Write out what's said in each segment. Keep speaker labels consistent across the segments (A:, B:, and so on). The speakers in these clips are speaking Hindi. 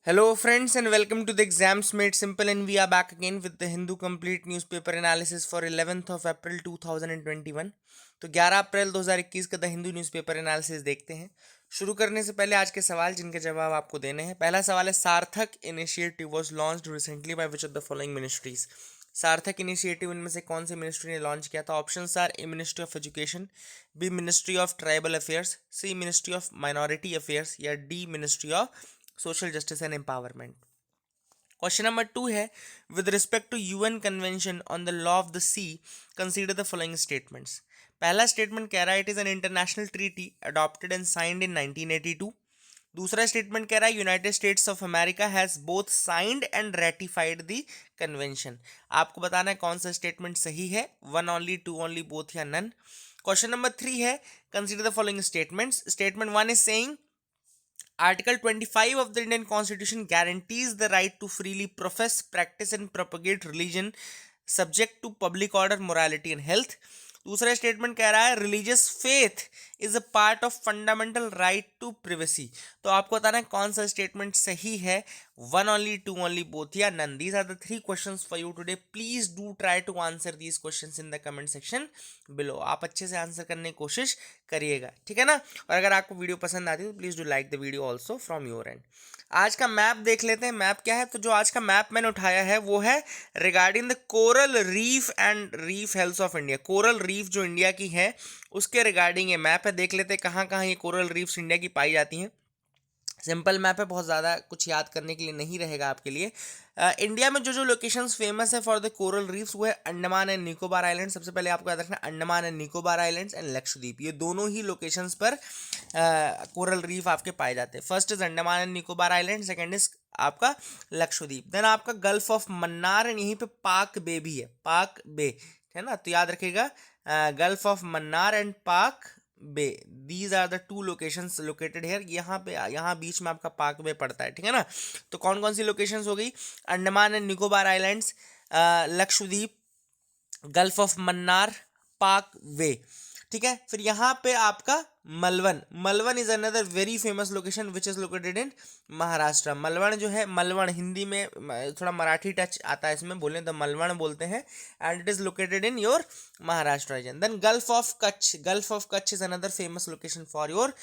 A: Hello, friends, and welcome to the Exams Made Simple. And we are back again with the Hindu Complete Newspaper Analysis for 11th of April 2021. तो 11 अप्रैल 2021 का द हिंदू न्यूज़पेपर एनालिसिस देखते हैं। शुरू करने से पहले आज के सवाल जिनके जवाब आपको देने हैं। पहला सवाल है, Sarthak initiative was launched recently by which of the following ministries. Sarthak initiative इनमें से कौन सी मिनिस्ट्री ने लॉन्च किया था? Options are A ministry of education, B ministry of tribal affairs, C ministry of minority affairs या D ministry of social justice and empowerment. Question number 2 है, with respect to UN convention on the law of the sea consider the following statements. पहला स्टेटमेंट कह रहा है it is an international treaty adopted and signed in 1982। दूसरा स्टेटमेंट कह रहा है United States of America has both signed and ratified the convention. आपको बताना है कौन सा स्टेटमेंट सही है, one only, two only, both या नन। क्वेश्चन नंबर 3 है, consider the following statements. Statement 1 is saying Article 25 of the Indian Constitution guarantees the right to freely profess, practice and propagate religion subject to public order, morality and health. दूसरा स्टेटमेंट कह रहा है religious faith is a part of fundamental right to privacy. तो आपको बताना है कौन सा स्टेटमेंट सही है, one only, two only, both या none. These are the 3 questions for you today. Please do try to answer these questions in the comment section below. आप अच्छे से आंसर करने की कोशिश करिएगा, ठीक है ना। और अगर आपको वीडियो पसंद आती है तो please do like the video also from your and. आज का मैप देख लेते हैं, मैप क्या है। तो जो आज का मैप मैंने उठाया है वो है regarding the coral reef and reef health of India. Coral reef जो इंडिया की है उसके रिगार्डिंग ये मैप है। देख लेते हैं कहाँ कहाँ ये कोरल रीफ्स इंडिया की पाई जाती हैं। सिंपल मैप है, बहुत ज़्यादा कुछ याद करने के लिए नहीं रहेगा आपके लिए। इंडिया में जो जो लोकेशंस फेमस है फॉर द कोरल रीफ्स वो है अंडमान एंड निकोबार आइलैंड। सबसे पहले आपको याद रखना Andaman and Nicobar islands and Lakshadweep, ये दोनों ही लोकेशंस पर कोरल रीफ आपके पाए जाते हैं। First is Andaman and Nicobar island, second is आपका लक्षद्वीप, देन आपका गल्फ ऑफ मन्नार एंड यहीं पे पाक बे भी है, पाक बे, है ना। तो याद रखिएगा gulf of Mannar and Palk Bay, these are the 2 locations located here. यहाँ बीच में आपका पाक बे पड़ता है, ठीक है ना। तो कौन कौन सी लोकेशंस हो गई? Andaman and Nicobar islands, Lakshadweep, Gulf of Mannar, Palk Bay, ठीक है। फिर यहाँ पे आपका Malvan, Malvan is another very famous location which is located in Maharashtra. Malvan जो है, मलवण हिंदी में थोड़ा मराठी टच आता है इसमें, बोले तो मलवण बोलते हैं, and it is located in your Maharashtra region. Then gulf of Kutch, gulf of Kutch is another famous location for your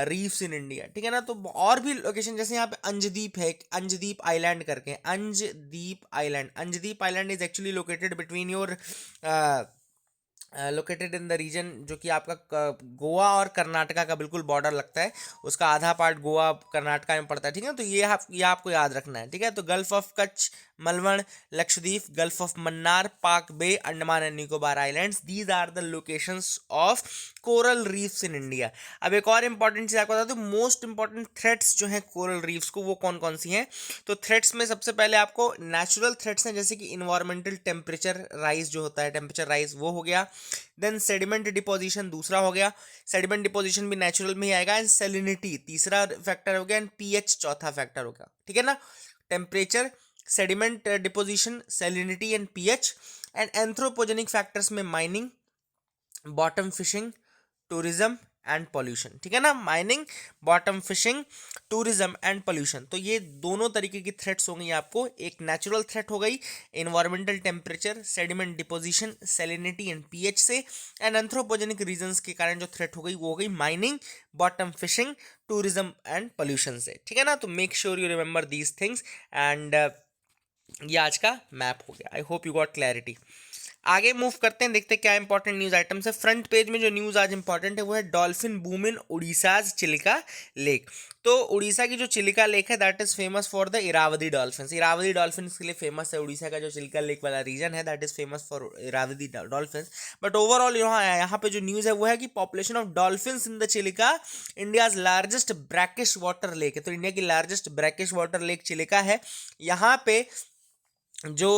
A: reefs in India, ठीक है ना। तो और भी लोकेशन जैसे यहाँ पे अंजदीप है, अंजदीप आइलैंड करके, Anjadip island, Anjadip island is actually located between your located in the region जो कि आपका गोवा और कर्नाटका का बिल्कुल बॉर्डर लगता है, उसका आधा पार्ट गोवा कर्नाटका में पड़ता है, ठीक है। तो ये आपको याद रखना है, ठीक है। तो Gulf of Kutch, Malvan, Lakshadweep, Gulf of Mannar, Palk Bay, Andaman and Nicobar islands, these are the locations of coral reefs in India. अब एक और इंपॉर्टेंट चीज आपको बता दूं, मोस्ट इंपॉर्टेंट थ्रेट्स जो हैं कोरल रीफ्स को, वो कौन कौन सी हैं। तो थ्रेट्स में सबसे पहले आपको नेचुरल थ्रेट्स हैं, जैसे कि इन्वायरमेंटल टेम्परेचर राइज जो होता है, टेम्परेचर राइज, वो हो गया। देन सेडिमेंट डिपोजिशन दूसरा हो गया, सेडिमेंट डिपोजिशन भी नेचुरल में ही आएगा। एंड सेलिनिटी तीसरा फैक्टर हो गया, एंड पीएच चौथा फैक्टर हो गया, ठीक है ना। Temperature, sediment deposition, salinity and pH. And anthropogenic factors में mining, bottom fishing, tourism and pollution, ठीक है ना। Mining, bottom fishing, tourism and pollution, तो ये दोनों तरीके की थ्रेट्स होंगी आपको। एक नेचुरल थ्रेट हो गई environmental temperature, sediment deposition, salinity and pH से, एंड एंथ्रोपोजेनिक रीजंस के कारण जो थ्रेट हो गई वो हो गई mining, bottom fishing, tourism and pollution से, ठीक है ना। तो make sure you remember these things. And ये आज का मैप हो गया। आई होप यू गॉट क्लैरिटी। आगे मूव करते हैं, देखते हैं क्या इंपॉर्टेंट न्यूज आइटम्स है। फ्रंट पेज में जो न्यूज आज इंपॉर्टेंट है वो है dolphin boom in Orissa's Chilika lake. तो उड़ीसा की जो चिलिका लेक है that is famous for the Irrawaddy dolphin. Irrawaddy dolphin के लिए फेमस है, उड़ीसा का जो चिलिका लेक वाला रीजन है that is famous for Irrawaddy dolphin. But overall यहाँ पे जो न्यूज है वो है कि population of dolphin in the Chilika India's largest brackish water lake है। तो इंडिया की largest brackish water lake Chilika है। यहाँ पे जो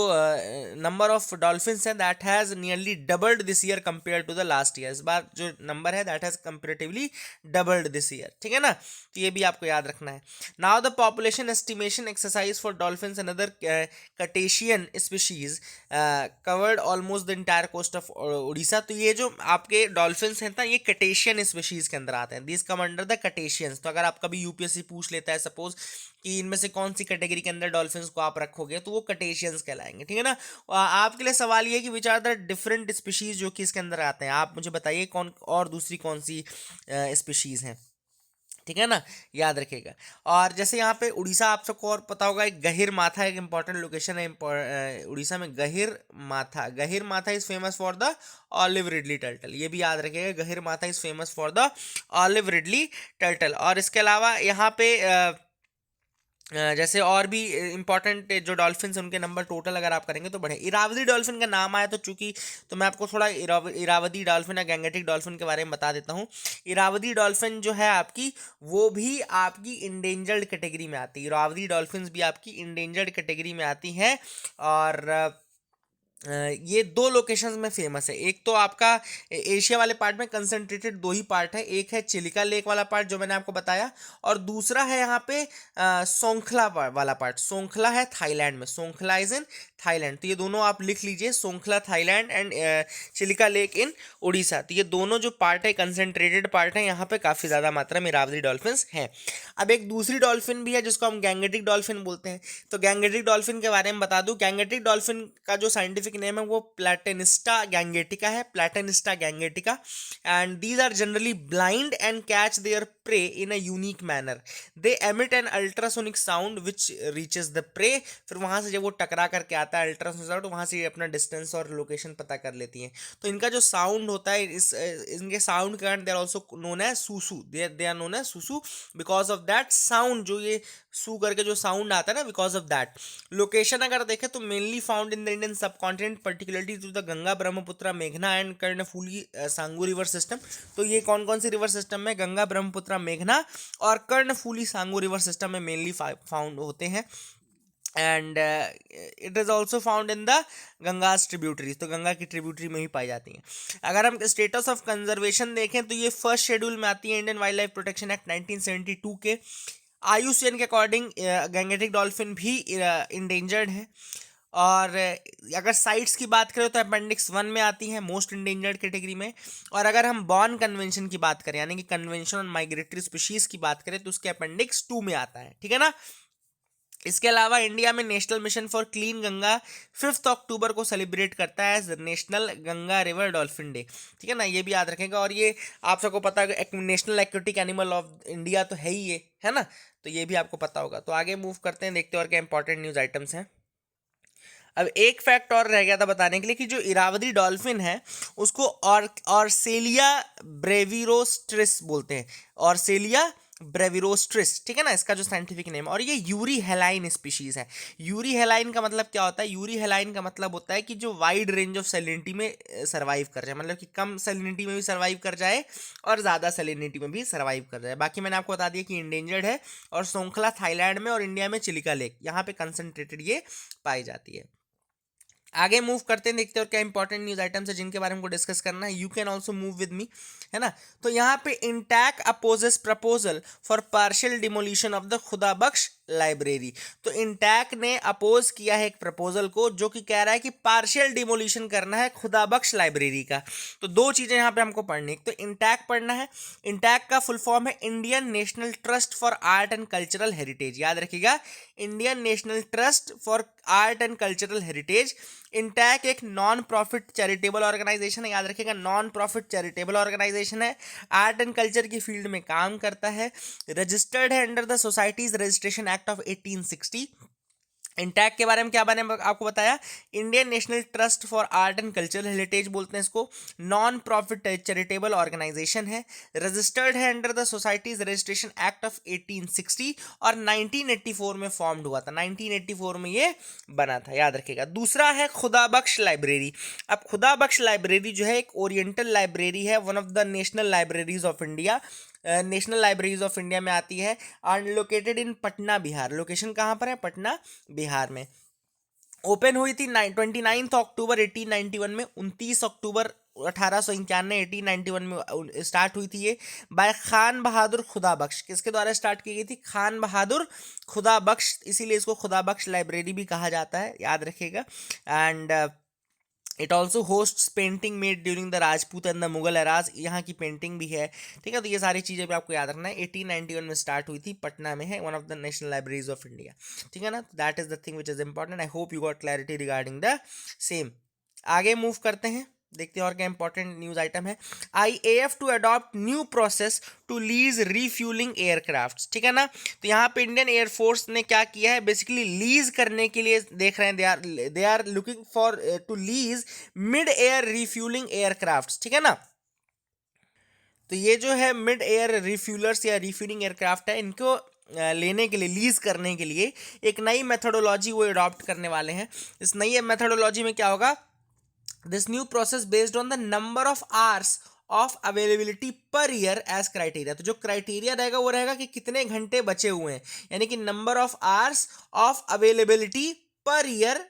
A: नंबर ऑफ डॉल्फिन्स है that has nearly doubled this year compare to the last year. इस बार जो नंबर है that has comparatively doubled this year, ठीक है ना। तो ये भी आपको याद रखना है। Now the population estimation exercise for dolphins and other cetacean species covered almost the entire coast of Orissa. तो ये जो आपके डॉल्फिन्स हैं ना, ये कटेशियन स्पीशीज के अंदर आते हैं। This come under the cetaceans. तो अगर आप कभी यूपीएससी पूछ लेता है सपोज कि इनमें से कौन सी कैटेगरी के अंदर डॉल्फिन्स को आप रखोगे, तो वो कटेशियंस कहलाएंगे, ठीक है ना। आपके लिए सवाल ये है कि which are the different species जो कि इसके अंदर आते हैं। आप मुझे बताइए कौन और दूसरी कौन सी स्पीशीज हैं, ठीक है ना, याद रखिएगा। और जैसे यहाँ पे उड़ीसा आप सबको और पता होगा, एक गहिर माथा एक इंपॉर्टेंट लोकेशन है उड़ीसा में। Gahirmatha is famous for the olive ridley turtle. ये भी याद रखिएगा, Gahirmatha is famous for the olive ridley turtle. और इसके अलावा यहाँ पे जैसे और भी इंपॉर्टेंट जो डॉल्फिन्स हैं उनके नंबर टोटल अगर आप करेंगे तो बढ़े। इरावदी डॉल्फिन का नाम आया तो चूंकि, तो मैं आपको थोड़ा इरावदी डॉल्फिन या गैंगेटिक डॉल्फिन के बारे में बता देता हूँ। इरावदी डॉल्फिन जो है आपकी, वो भी आपकी इंडेंजर्ड कैटेगरी में आती है। इरावदी डॉल्फिन्स भी आपकी इंडेंजर्ड कैटेगरी में आती हैं। और ये दो लोकेशंस में फेमस है। एक तो आपका एशिया वाले पार्ट में कंसंट्रेटेड दो ही पार्ट है, एक है चिलिका लेक वाला पार्ट जो मैंने आपको बताया, और दूसरा है यहाँ पे सोंखला वाला पार्ट। सोंखला है थाईलैंड में, सोंखला इज इन थाईलैंड। तो ये दोनों आप लिख लीजिए, Songkhla Thailand and Chilika lake in Orissa. तो ये दोनों जो पार्ट है कंसंट्रेटेड पार्ट है, यहाँ पे काफ़ी ज़्यादा मात्रा में इरावदी डॉल्फिन्स हैं। अब एक दूसरी डॉल्फिन भी है जिसको हम गैंगेटिक डॉल्फिन बोलते हैं। तो गैंगेटिक डॉल्फिन के बारे में बता दूं, गैंगेटिक डॉल्फिन का जो साइंटिफिक नेम है वो प्लैटेनिस्टा गैंगेटिका है, Platanista gangetica. And these are generally blind and catch their prey in a unique manner. They emit an ultrasonic sound which reaches the prey. फिर वहां से जब वो टकरा करके आता है अल्ट्रासोनिक साउंड, वहां से ये अपना डिस्टेंस और लोकेशन पता कर लेती हैं। तो इनका जो साउंड होता है, इनके साउंड के कारण they are also known as सुसु। दे आर नोन एज सुसु बिकॉज ऑफ दैट साउंड, जो ये सू करके जो साउंड आता है ना, बिकॉज ऑफ दैट। लोकेशन अगर देखें तो mainly found in the Indian subcontinent, particularly through the Ganga, Brahmaputra, मेघना and Karnaphuli Sangu river system. तो ये कौन कौन सी रिवर सिस्टम में? गंगा, ब्रह्मपुत्र, मेघना और कर्णफूली सांगू रिवर सिस्टम में मेनली फाउंड होते हैं। And it is also found in the Ganges tributaries. तो गंगा की ट्रिब्यूटरी में ही पाई जाती हैं। अगर हम स्टेटस ऑफ कंजर्वेशन देखें तो ये फर्स्ट शेड्यूल में आती है Indian wild life protection act 1972 के। IUCN के अकॉर्डिंग गैंगेटिक डॉल्फिन भी इंडेंजर्ड है। और अगर साइट्स की बात करें तो अपेंडिक्स 1 में आती है, मोस्ट इंडेंजर्ड कैटेगरी में। और अगर हम बॉर्न कन्वेंशन की बात करें, यानी कि कन्वेंशन ऑन माइग्रेटरी स्पीशीज की बात करें, तो उसके अपेंडिक्स 2 में आता है, ठीक है ना। इसके अलावा इंडिया में national mission for clean Ganga 5 October को सेलिब्रेट करता है as national Ganga river dolphin day, ठीक है ना। ये भी याद रखेंगे। और ये आप सबको पता है national aquatic animal of India तो है ही ये, है ना। तो ये भी आपको पता होगा। तो आगे मूव करते हैं, देखते हैं और क्या इंपॉर्टेंट न्यूज आइटम्स हैं। अब एक फैक्ट और रह गया था बताने के लिए कि जो इरावदी डॉल्फिन है उसको ऑर्सेलिया ब्रेविरोस्ट्रिस बोलते हैं। ऑर्सेलिया ब्रेविरोस्ट्रिस, ठीक है ना, इसका जो साइंटिफिक नेम। और ये यूरी हेलाइन स्पीशीज है। यूरी हेलाइन का मतलब क्या होता है? यूरी हेलाइन का मतलब होता है कि जो वाइड रेंज ऑफ सैलिनिटी में सर्वाइव कर जाए, मतलब कि कम सैलिनिटी में भी सर्वाइव कर जाए और ज़्यादा सैलिनिटी में भी सर्वाइव कर जाए। बाकी मैंने आपको बता दिया कि इंडेंजर्ड है। और सोंखला थाईलैंड में और इंडिया में चिलिका लेक, यहाँ पे कंसंट्रेटेड ये पाई जाती है। आगे मूव करते हैं, देखते हैं और क्या इंपॉर्टेंट न्यूज आइटम्स है जिनके बारे में को डिस्कस करना है। You can also move with me, है ना। तो यहाँ पे INTACH opposes proposal for partial demolition of the Khuda Bakhsh library. तो इंटैक ने अपोज किया है एक प्रपोजल को जो कि कह रहा है कि पार्शियल डिमोलिशन करना है खुदा बख्श लाइब्रेरी का। तो दो चीजें यहाँ पे हमको पढ़नी, एक तो इंटैक पढ़ना है। इंटैक का फुल फॉर्म है Indian National Trust for Art and Cultural Heritage. याद रखिएगा, Indian National Trust for Art and Cultural Heritage. INTACH एक नॉन प्रॉफिट चैरिटेबल ऑर्गेनाइजेशन है, याद रखिएगा, नॉन प्रॉफिट चैरिटेबल ऑर्गेनाइजेशन है। आर्ट एंड कल्चर की फील्ड में काम करता है। रजिस्टर्ड है under the Societies Registration Act of 1860। INTACH के बारे में क्या मैंने आपको बताया? Indian National Trust for Art and Cultural heritage बोलते हैं इसको। नॉन प्रॉफिट चैरिटेबल ऑर्गेनाइजेशन है। रजिस्टर्ड है under the Societies Registration Act of 1860 और 1984 में फॉर्म्ड हुआ था। 1984 में ये बना था, याद रखिएगा। दूसरा है खुदा बख्श लाइब्रेरी। अब खुदा बख्श लाइब्रेरी जो है एक ओरिएंटल लाइब्रेरी है, one of the national libraries of India. National libraries of India में आती है। And located in Patna, Bihar. Location कहाँ पर है? पटना, बिहार में। ओपन हुई थी 29 अक्टूबर 1891 में, 29 अक्टूबर 1891 1891 में स्टार्ट हुई थी ये, बाय खान बहादुर खुदा बख्श। किसके द्वारा स्टार्ट की गई थी? खान बहादुर खुदा बख्श, इसीलिए इसको खुदा बख्श लाइब्रेरी भी कहा जाता है, याद रखिएगा। And it also hosts painting made during the Rajput and the Mughal eras, यहाँ की पेंटिंग भी है, ठीक है। तो ये सारी चीज़ें भी आपको याद रखना है। 1891 में स्टार्ट हुई थी, पटना में है, one of the national libraries of India, ठीक है ना। That is the thing which is important. I hope you got clarity regarding the same. आगे मूव करते हैं, देखते हैं और क्या इंपॉर्टेंट न्यूज आइटम है। IAF to adopt new process to lease refuelling aircraft, ठीक है ना। तो यहाँ पे इंडियन एयरफोर्स ने क्या किया है, बेसिकली लीज करने के लिए देख रहे हैं, they are looking for to lease mid air refuelling aircraft, ठीक है ना। तो ये जो है मिड एयर रिफ्यूलर्स या रिफ्यूलिंग एयरक्राफ्ट है, इनको लेने के लिए, लीज करने के लिए एक नई मेथोडोलॉजी वो अडॉप्ट करने वाले हैं। इस नई मेथोडोलॉजी में क्या होगा, this new process based on the number of hours of availability per year age criteria. तो जो क्राइटेरिया रहेगा वो रहेगा कि कितने घंटे बचे हुए हैं, यानी कि number of hours of availability per year,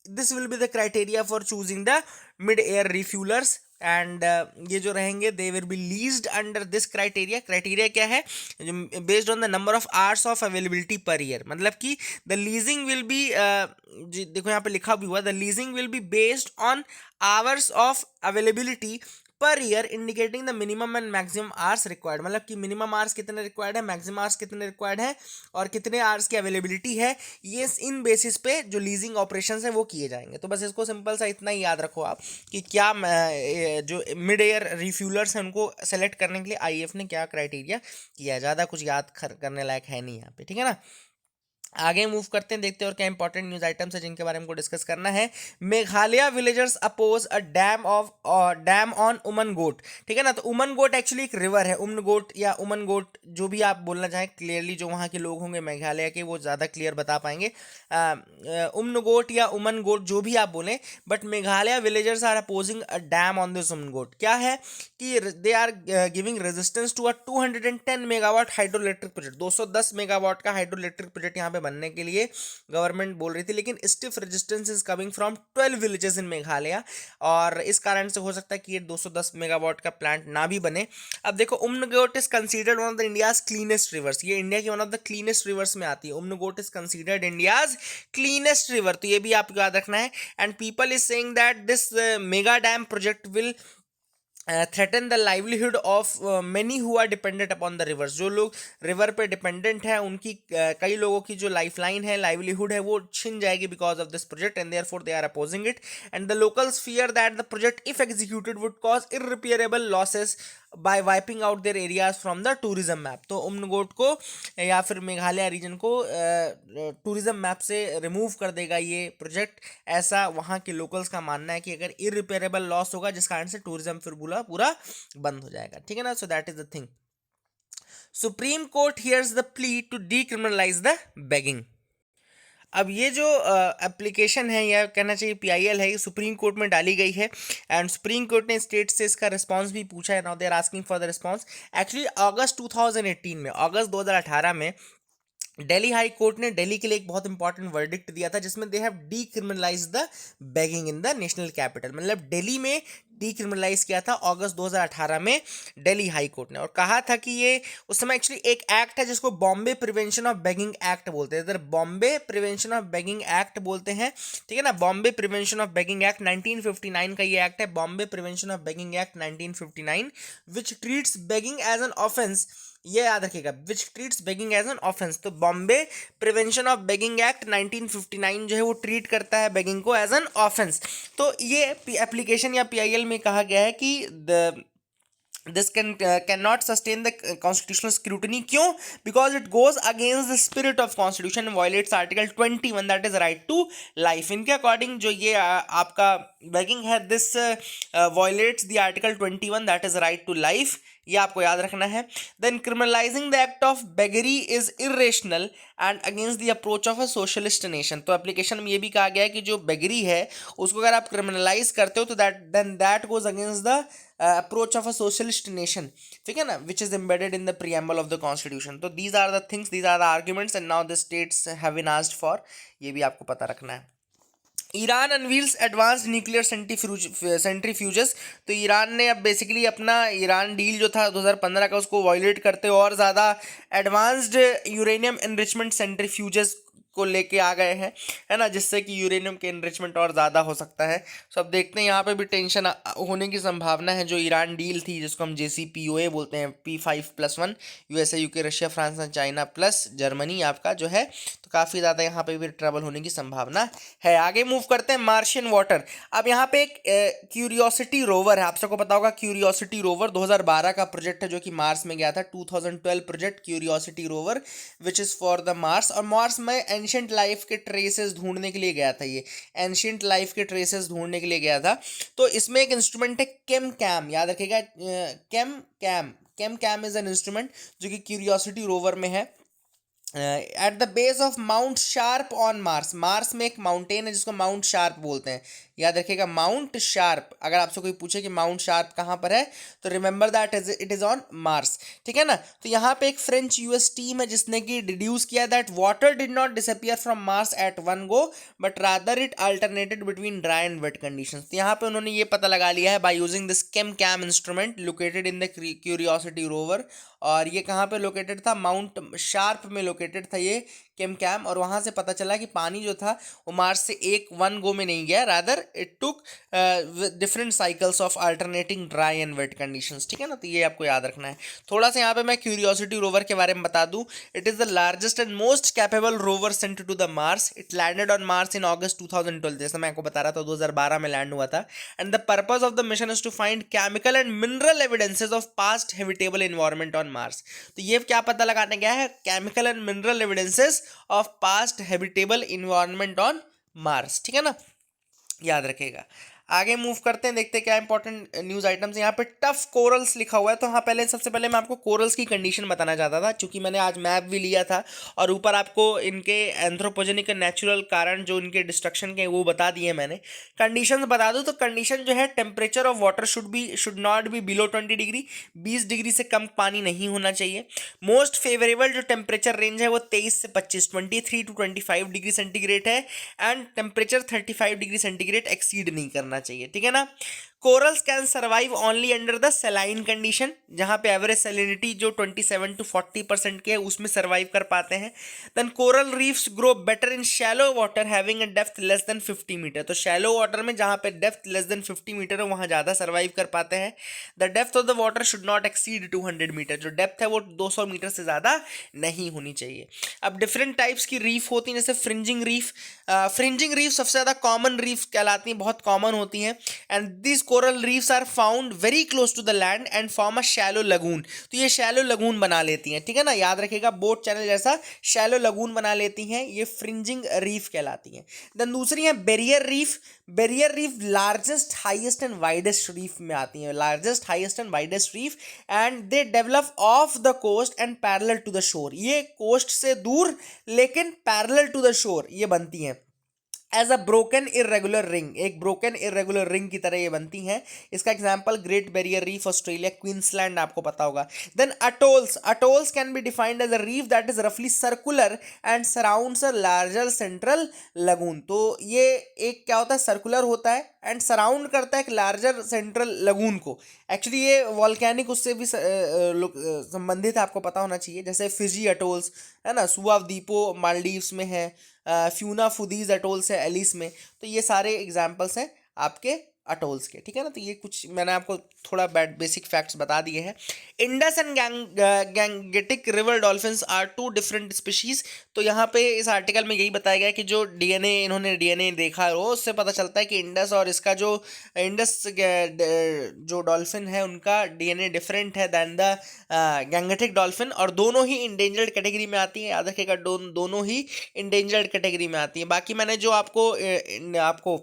A: this will be the criteria for choosing the mid air refuelers. And ये जो रहेंगे they will be leased under this criteria. Criteria क्या है? Based on the number of hours of availability per year, मतलब कि द लीजिंग विल बी, देखो यहाँ पे लिखा भी हुआ, the leasing will be based on hours of availability per year indicating the minimum and maximum hours required, मतलब कि मिनिमम आवर्स कितने रिक्वायर्ड है, मैक्सिमम आवर्स कितने रिक्वायर्ड है, और कितने आवर्स की अवेलेबिलिटी है, ये इन बेसिस पे जो लीजिंग ऑपरेशंस है वो किए जाएंगे। तो बस इसको सिंपल सा इतना ही याद रखो आप कि क्या जो मिड एयर रिफ्यूलर्स हैं उनको सेलेक्ट करने के लिए IAF ने क्या क्राइटेरिया किया है। ज़्यादा कुछ याद करने लायक है नहीं यहाँ पे, ठीक है ना। आगे मूव करते हैं, देखते हैं और क्या इंपॉर्टेंट न्यूज आइटम्स है जिनके बारे में को डिस्कस करना है। Meghalaya villagers oppose a dam on Umngot, ठीक है ना। तो उमन गोट एक्चुअली एक रिवर है, उमन गोट या उमन गोट जो भी आप बोलना चाहें, क्लियरली जो वहाँ के लोग होंगे मेघालय के वो ज़्यादा क्लियर बता पाएंगे, उमन गोट या उमन गोट जो भी आप बोलें, but Meghalaya villagers are opposing a dam on this Umngot. क्या है कि they are giving resistance to a 210 megawatt hydro electric project, 210 megawatt का हाइड्रो इलेक्ट्रिक प्रोजेक्ट यहाँ पे बनने के लिए गवर्नमेंट बोल रही थी, लेकिन stiff resistance is coming from 12 villages in Meghalaya, और इस कारण से हो सकता है कि ये 210 मेगावाट का प्लांट ना भी बने। अब देखो, Umngot is considered one of the India's cleanest rivers, ये इंडिया की one of the cleanest rivers में आती है। Umngot is considered India's cleanest river, तो ये भी आपको याद रखना है। And people is saying that this mega dam project will threaten the livelihood of many who are dependent upon the rivers, जो लोग रिवर पे डिपेंडेंट है उनकी कई लोगों की जो लाइफ लाइन है, लाइवलीहुड है, वो छिन जाएगी because of this project, and therefore they are opposing it. And the locals fear that the project if executed would cause irreparable losses by wiping out their areas from the tourism map. तो उमनगोट को या फिर मेघालय रीजन को टूरिज्म मैप से रिमूव कर देगा ये प्रोजेक्ट, ऐसा वहाँ के लोकल्स का मानना है कि अगर इररिपेयरेबल लॉस होगा जिस कारण से टूरिज्म फिर पूरा बंद हो जाएगा, ठीक है ना। So that is the thing. Supreme Court hears the plea to decriminalise the begging. अब ये जो एप्लीकेशन है या कहना चाहिए PIL है, ये सुप्रीम कोर्ट में डाली गई है, एंड सुप्रीम कोर्ट ने स्टेट से इसका रिस्पांस भी पूछा है। Now they are asking for the response. Actually अगस्त 2018 में, अगस्त 2018 में दिल्ली हाई कोर्ट ने दिल्ली के लिए एक बहुत इंपॉर्टेंट वर्डिक्ट दिया था, जिसमें they have decriminalise the begging in the national capital, मतलब दिल्ली में डीक्रिमिनलाइज किया था अगस्त 2018 में दिल्ली हाई कोर्ट ने, और कहा था कि ये उस समय एक्चुअली एक एक्ट है जिसको Bombay prevention of begging act बोलते हैं, इधर Bombay prevention of begging act बोलते हैं, ठीक है ना। Bombay prevention of begging act 1959 का ये एक्ट है, Bombay prevention of begging act 1959, which treats begging as an offence, ये याद रखिएगा, which treats begging as an offence. तो Bombay prevention of begging act 1959 जो है वो ट्रीट करता है बेगिंग को एज एन ऑफेंस। तो ये एप्लीकेशन या PIL में कहा गया है कि this cannot sustain the constitutional scrutiny. क्यों? Because it goes against the spirit of constitution and violates article 21, that is right to life. इनके according जो ये आपका begging है, this violates the article 21, that is right to life, ये आपको याद रखना है। Then criminalizing the act of beggary is irrational and against the approach of a socialist nation. तो एप्लीकेशन में ये भी कहा गया है कि जो बेगरी है उसको अगर आप क्रिमिनलाइज करते हो तो that goes against the approach of a socialist nation, ठीक है ना, which is embedded in the preamble of the constitution. तो these are the things, these are the arguments, and now the states have been asked for, ये भी आपको पता रखना है। Iran unveils advanced nuclear centrifuges. तो ईरान ने अब बेसिकली अपना ईरान डील जो था 2015 का उसको वायलेट करते और ज़्यादा एडवांस्ड यूरेनियम एनरिचमेंट सेंट्रीफ्यूजेस को लेके आ गए हैं, है ना, जिससे कि यूरेनियम के एनरिचमेंट और ज़्यादा हो सकता है। सो अब देखते हैं, यहाँ पे भी टेंशन होने की संभावना है। जो ईरान डील थी जिसको हम JCPOA बोलते हैं, P5+1, USA UK Russia France and China plus Germany आपका जो है, तो काफ़ी ज़्यादा यहाँ पे भी ट्रबल होने की संभावना है। आगे मूव करते हैं मार्शियन वाटर। अब यहाँ पे एक क्यूरियोसिटी रोवर है, आप सबको पता होगा क्यूरियोसिटी रोवर 2012 का प्रोजेक्ट है जो कि मार्स में गया था। 2012 project curiosity rover which is for the Mars. और मार्स में एंशियंट लाइफ के ट्रेसेस ढूंढने के लिए गया था, ये एंशियंट लाइफ के ट्रेसेस ढूंढने के लिए गया था। तो इसमें एक इंस्ट्रूमेंट है केम कैम, याद रखिएगा, केम कैम इज एन इंस्ट्रूमेंट जो कि क्यूरियोसिटी रोवर में है। At the base of mount sharp on Mars. Mars में एक माउंटेन है जिसको माउंट शार्प बोलते हैं, याद रखिएगा माउंट शार्प। अगर आपसे कोई पूछे कि माउंट शार्प कहाँ पर है तो remember that it is on Mars, ठीक है ना। तो यहाँ पे एक फ्रेंच US टीम है जिसने कि डिड्यूस किया that water did not disappear from Mars at one go but rather it alternated between dry and wet conditions. तो यहाँ पे उन्होंने ये पता लगा लिया है by using this ChemCam instrument located in the Curiosity rover. और ये कहाँ पे लोकेटेड था, माउंट शार्प में लोकेटेड था ये केम कैम। और वहाँ से पता चला कि पानी जो था वो मार्स से एक वन गो में नहीं गया, rather it took different cycles of alternating dry and wet conditions, ठीक है ना। तो ये आपको याद रखना है। थोड़ा सा यहाँ पे मैं क्यूरियोसिटी रोवर के बारे में बता दूं। It is the largest and most capable rover sent to the Mars. It landed on Mars in August 2012, जैसे मैं आपको बता रहा था 2012 में लैंड हुआ था। And the purpose of the mission is to find chemical and mineral evidences of past habitable environment on Mars. तो ये क्या पता लगाने गया है, chemical and mineral evidences of past habitable environment on Mars, ठीक है ना, याद रखिएगा। आगे मूव करते हैं, देखते हैं क्या इंपॉर्टेंट न्यूज़ आइटम्स। यहाँ पे टफ कोरल्स लिखा हुआ है। तो हाँ, पहले सबसे पहले मैं आपको कोरल्स की कंडीशन बताना चाहता था, क्योंकि मैंने आज मैप भी लिया था और ऊपर आपको इनके एंथ्रोपोजेनिक नेचुरल कारण जो इनके डिस्ट्रक्शन के वो बता दिए मैंने। कंडीशंस बता दूँ तो कंडीशन जो है, temperature of water should not be below 20 degree, 20 degree से कम पानी नहीं होना चाहिए। मोस्ट फेवरेबल जो टेम्परेचर रेंज है वो 23 से 25, 23 to 25 डिग्री सेंटीग्रेड है। And temperature 35 degree centigrade exceed नहीं करना चाहिए, ठीक है ना। Corals can survive only under the सेलाइन condition, जहां पे एवरेज सेलिनिटी जो 27 to 40% के है उसमें सर्वाइव कर पाते हैं। Then coral reefs grow better in shallow water having a depth less than 50 metre. तो शैलो वाटर में जहां पे डेप्थ लेस देन 50 मीटर है वहां ज्यादा सर्वाइव कर पाते हैं। The depth of the water should not exceed 200 metre. जो डेप्थ है वो 200 मीटर से ज्यादा नहीं होनी चाहिए। अब डिफरेंट टाइप्स की रीफ होती हैं, जैसे फ्रिंजिंग रीफ। फ्रिंजिंग रीफ सबसे ज़्यादा कॉमन रीफ कहलाती हैं, बहुत कॉमन होती हैं। And this coral reefs are found very close to the land and form a shallow lagoon. तो ये शैलो लगून बना लेती हैं, ठीक है ना, याद रखिएगा, बोट चैनल जैसा शैलो लगून बना लेती हैं, ये फ्रिंजिंग रीफ कहलाती हैं। देन दूसरी है barrier reef. Barrier reef largest highest and widest reef में आती हैं, largest highest and widest reef. And they develop off the coast and parallel to the shore. ये कोस्ट से दूर लेकिन पैरेलल टू द शोर ये बनती हैं as a broken irregular ring, एक ब्रोकन इरेगुलर रिंग की तरह ये बनती हैं। इसका example Great Barrier Reef Australia, Queensland आपको पता होगा। Then atolls. Atolls can be defined as a reef that is रफली circular and surrounds a larger central lagoon. तो ये एक क्या होता है, सर्कुलर होता है एंड सराउंड करता है एक लार्जर सेंट्रल लगून को। एक्चुअली ये वॉल्केनिक उससे भी संबंधित आपको पता होना चाहिए, जैसे फिजी अटोल्स है ना, सुआव द्वीपो मालदीव्स में है, फ्यूना फुदीज अटोल्स है एलिस में। तो ये सारे एग्जाम्पल्स हैं आपके अटोल्स के, ठीक है ना। तो ये कुछ मैंने आपको थोड़ा बेसिक फैक्ट्स बता दिए हैं। Indus and Gangetic river dolphins are two different species. तो यहाँ पे इस आर्टिकल में यही बताया गया कि जो डीएनए इन्होंने डीएनए देखा है उससे पता चलता है कि इंडस और इसका जो इंडस जो डॉल्फिन है उनका डीएनए डिफरेंट है दैन द गैंगेटिक डॉल्फिन, और दोनों ही इंडेंजर्ड कैटेगरी में आती है, याद रखिएगा, दोनों ही इंडेंजर्ड कैटेगरी में आती है। बाकी मैंने जो आपको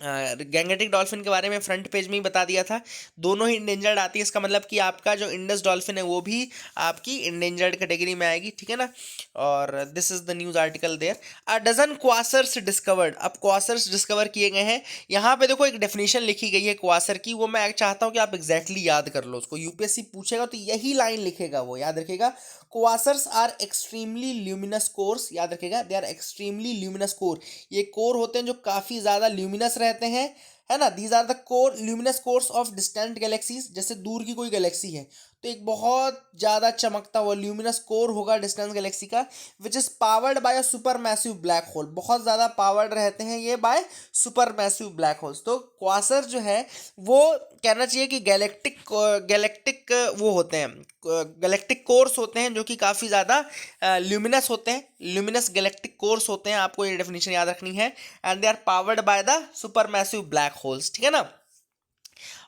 A: गैंगेटिक डॉल्फिन के बारे में फ्रंट पेज में ही बता दिया था, दोनों ही इंडेंजर्ड आती है। इसका मतलब कि आपका जो इंडस डॉल्फिन है वो भी आपकी इंडेंजर्ड कैटेगरी में आएगी, ठीक है ना। और this is the news article there. A dozen quasars discovered, अब क्वासर्स डिस्कवर किए गए हैं। यहाँ पे देखो एक डेफिनेशन लिखी गई है क्वासर की, वो मैं चाहता हूँ कि आप एग्जैक्टली याद कर लो उसको, यूपीएससी पूछेगा तो यही लाइन लिखेगा, वो याद रखेगा। Quasars are extremely luminous cores, याद रखेगा, they are extremely luminous core. ये कोर होते हैं जो काफ़ी ज़्यादा ल्यूमिनस रहते हैं, है ना। These are the core luminous cores of distant galaxies, जैसे दूर की कोई गैलेक्सी है तो एक बहुत ज़्यादा चमकता हुआ ल्यूमिनस कोर होगा डिस्टेंस गैलेक्सी का, which is powered by a super massive black hole. बहुत ज़्यादा पावर्ड रहते हैं ये by super massive black holes. तो क्वासर जो है वो कहना चाहिए कि गैलेक्टिक गैलेक्टिक वो होते हैं, गैलेक्टिक कोर्स होते हैं जो कि काफ़ी ज़्यादा ल्यूमिनस होते हैं, ल्यूमिनस गैलेक्टिक कोर्स होते हैं, आपको ये डेफिनेशन याद रखनी है। And they are powered by the super massive black holes, ठीक है ना।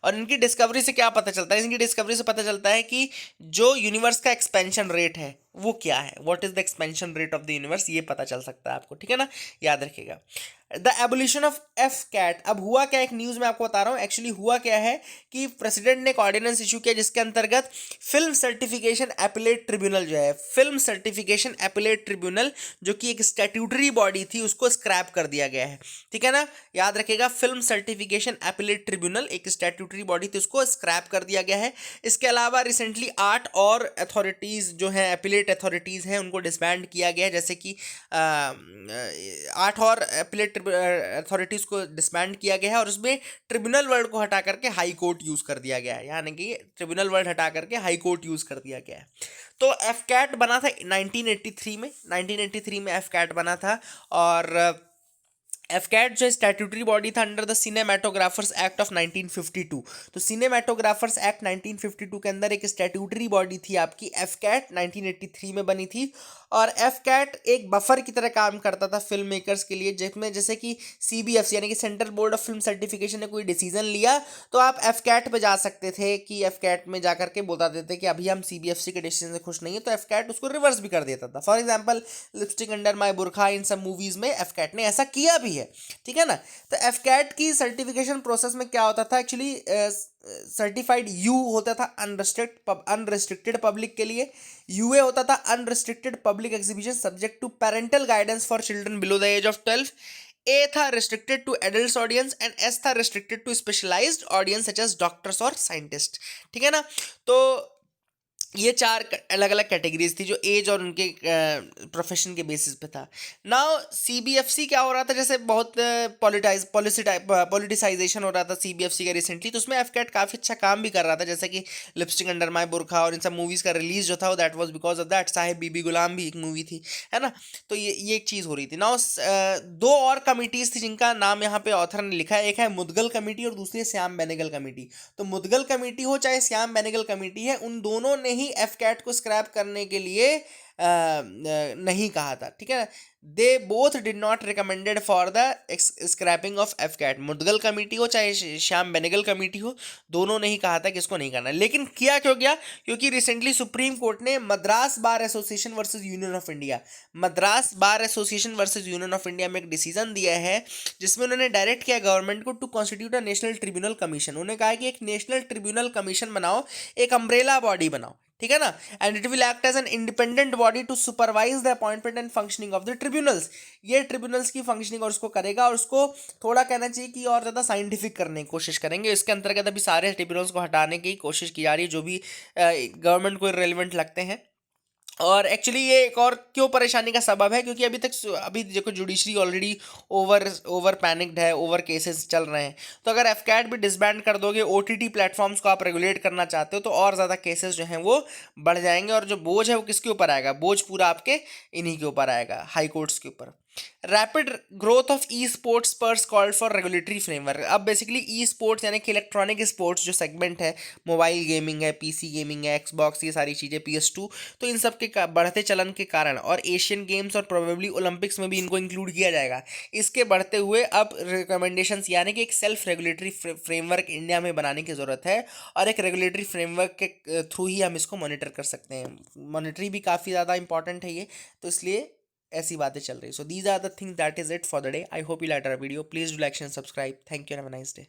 A: और इनकी डिस्कवरी से क्या पता चलता है, इनकी डिस्कवरी से पता चलता है कि जो यूनिवर्स का एक्सपेंशन रेट है वो क्या है, what is the expansion rate of the universe, ये पता चल सकता है आपको, ठीक है ना, याद रखिएगा। The abolition of FCAT, अब हुआ क्या, एक न्यूज़ में आपको बता रहा हूँ, एक्चुअली हुआ क्या है कि प्रेसिडेंट ने एक ऑर्डिनेंस इशू किया जिसके अंतर्गत फिल्म सर्टिफिकेशन एपिलेट ट्रिब्यूनल जो है, फिल्म सर्टिफिकेशन एपिलेट ट्रिब्यूनल जो कि एक स्टैट्यूटरी बॉडी थी उसको स्क्रैप कर दिया गया है, ठीक है ना, याद रखिएगा। फिल्म सर्टिफिकेशन एपिलेट ट्रिब्यूनल एक स्टैट्यूटरी बॉडी थी, उसको स्क्रैप कर दिया गया है। इसके अलावा रिसेंटली 8 और अथॉरिटीज़ जो हैं, एपिलेट अथॉरिटीज़ हैं, उनको डिसबैंड किया गया है, जैसे कि 8 और एपिलेट अथॉरिटीज़ को डिसबैंड किया गया है और उसमें ट्रिब्यूनल वर्ड को हटा करके हाई कोर्ट यूज़ कर दिया गया है, यानी कि ट्रिब्यूनल वर्ड हटा करके हाई कोर्ट यूज़ कर दिया गया है। तो एफ कैट बना था 1983 में, 1983 में एफ कैट बना था। और एफकैट जो स्टैट्यूटरी बॉडी था under the cinematographers act of 1952। तो सिनेमाटोग्राफर्स एक्ट 1952 के अंदर एक स्टैट्यूटरी बॉडी थी आपकी एफकैट, 1983 में बनी थी। और एफकैट एक बफर की तरह काम करता था फिल्म मेकर्स के लिए, जिसमें जैसे कि सीबीएफसी यानी कि central board of film certification ने कोई डिसीजन लिया तो आप एफकैट पे जा सकते थे, कि एफकैट में जाकर के बता देते कि अभी हम सीबीएफसी के डिसीजन से खुश नहीं है, तो एफकैट उसको रिवर्स भी कर देता था। For example lipstick under my बुरखा, इन सब मूवीज में एफकैट ने ऐसा किया भी है, ठीक है ना। तो एफकैट की सर्टिफिकेशन प्रोसेस में क्या होता था, एक्चुअली सर्टिफाइड यू होता था अनरेस्ट्रिक्टेड पब्लिक के लिए, यूए होता था unrestricted public exhibition subject to parental guidance for children below the age of 12, A था restricted to adult audience and S था restricted to specialized audience such as doctors और साइंटिस्ट, ठीक है ना। तो ये 4 अलग अलग कैटेगरीज थी जो एज और उनके प्रोफेशन के बेसिस पे था। नाउ सीबीएफसी क्या हो रहा था, जैसे बहुत पॉलिटिसाइजेशन हो रहा था सीबीएफसी का रिसेंटली, तो उसमें एफकैट काफ़ी अच्छा काम भी कर रहा था, जैसे कि लिपस्टिक अंडर माई बुरखा और इन सब मूवीज़ का रिलीज जो था that was because of that. Sahib Bibi Ghulam भी एक मूवी थी, है ना। तो ये एक चीज़ हो रही थी। नाउ 2 और कमिटीज़ थी जिनका नाम यहाँ पे ऑथर ने लिखा है, एक है मुदगल कमेटी और दूसरी है श्याम बेनेगल कमेटी। तो मुदगल कमेटी हो चाहे श्याम बेनेगल कमेटी है, उन दोनों ने ही एफकैट को स्क्रैप करने के लिए नहीं कहा था, ठीक है। They both did not recommended for the scrapping of FCAT. Mudgal committee हो चाहे श्याम बेनेगल कमेटी हो, दोनों ने ही कहा था कि इसको नहीं करना। लेकिन किया क्यों गया, क्योंकि रिसेंटली सुप्रीम कोर्ट ने Madras bar association versus union of India, Madras bar association versus union of India में एक डिसीजन दिया है जिसमें उन्होंने डायरेक्ट किया गवर्नमेंट को to constitute a national tribunal commission. उन्होंने कहा कि एक नेशनल ट्रिब्यूनल कमीशन बनाओ, एक अम्ब्रेला बॉडी बनाओ, ठीक है ना, and it will act as an independent body to supervise the appointment and functioning of the tribunals. ये ट्रिब्यूनल्स की फंक्शनिंग और उसको करेगा, और उसको थोड़ा कहना चाहिए कि और ज़्यादा साइंटिफिक करने की कोशिश करेंगे। इसके अंतर्गत अभी सारे ट्रिब्यूनल्स को हटाने की कोशिश की जा रही है जो भी गवर्नमेंट को इरेलीवेंट लगते हैं। और एक्चुअली ये एक और क्यों परेशानी का सबब है, क्योंकि अभी देखो जुडिशरी ऑलरेडी ओवर पैनिक्ड है, ओवर केसेस चल रहे हैं। तो अगर एफकैट भी डिसबैंड कर दोगे, ओटीटी प्लेटफॉर्म्स को आप रेगुलेट करना चाहते हो, तो और ज़्यादा केसेस जो हैं वो बढ़ जाएंगे, और जो बोझ है वो किसके ऊपर आएगा, बोझ पूरा आपके इन्हीं के ऊपर आएगा, हाई कोर्ट्स के ऊपर। Rapid growth of e sports purse called for regulatory framework. अब बेसिकली ई स्पोर्ट्स यानी कि इलेक्ट्रॉनिक स्पोर्ट्स जो सेगमेंट है, मोबाइल गेमिंग है, पीसी गेमिंग है, एक्सबॉक्स, ये सारी चीज़ें, PS2, तो इन सब के बढ़ते चलन के कारण, और एशियन गेम्स और प्रोबेबली ओलंपिक्स में भी इनको इंक्लूड किया जाएगा, इसके बढ़ते हुए अब रिकमेंडेशंस यानी कि एक सेल्फ रेगुलेटरी फ्रेमवर्क इंडिया में बनाने की ज़रूरत है, और एक रेगुलेटरी फ्रेमवर्क के थ्रू ही हम इसको मॉनिटर कर सकते हैं। मॉनिटरी भी काफ़ी ज़्यादा इंपॉर्टेंट है ये, तो इसलिए ऐसी बातें चल रही. So these are the things, that is it for the day. I hope you liked our video. Please do like and subscribe. Thank you and have a nice day.